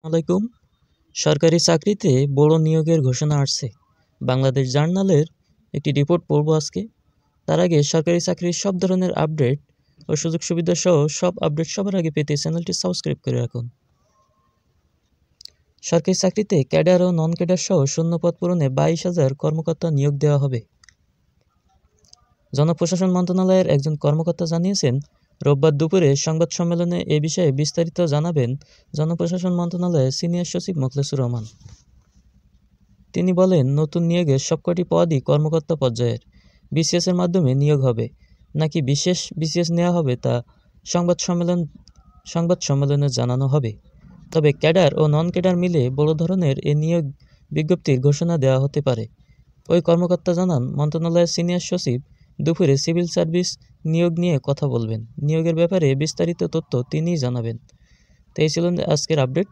আলাইকুম। সরকারি চাকরিতে বড় নিয়োগের ঘোষণা আসছে। বাংলাদেশ জার্নালের একটি রিপোর্ট পড়ব আজকে। তার আগে সরকারি চাকরির সব ধরনের আপডেট ও সুযোগ সুবিধা সহ সব আপডেট সবার আগে পেতে চ্যানেলটি সাবস্ক্রাইব করে রাখুন। সরকারি চাকরিতে ক্যাডার ও নন ক্যাডার সহ শূন্য পদ পূরণে 22,000 কর্মকর্তা নিয়োগ দেওয়া হবে। জনপ্রশাসন মন্ত্রণালয়ের একজন কর্মকর্তা জানিয়েছেন, রোববার দুপুরে সংবাদ সম্মেলনে এ বিষয়ে বিস্তারিত জানাবেন জনপ্রশাসন মন্ত্রণালয়ের সিনিয়র সচিব মোখলেছুর রহমান। তিনি বলেন, নতুন নিয়োগের সবকটি পদই কর্মকর্তা পর্যায়ের। বিসিএসের মাধ্যমে নিয়োগ হবে নাকি বিশেষ বিসিএস নেওয়া হবে তা সংবাদ সম্মেলনে জানানো হবে। তবে ক্যাডার ও নন ক্যাডার মিলে বড় ধরনের এ নিয়োগ বিজ্ঞপ্তির ঘোষণা দেওয়া হতে পারে। ওই কর্মকর্তা জানান, মন্ত্রণালয়ের সিনিয়র সচিব দুপুরে সিভিল সার্ভিস নিয়োগ নিয়ে কথা বলবেন। নিয়োগের ব্যাপারে বিস্তারিত তথ্য তিনিই জানাবেন। তো এই ছিল আজকের আপডেট।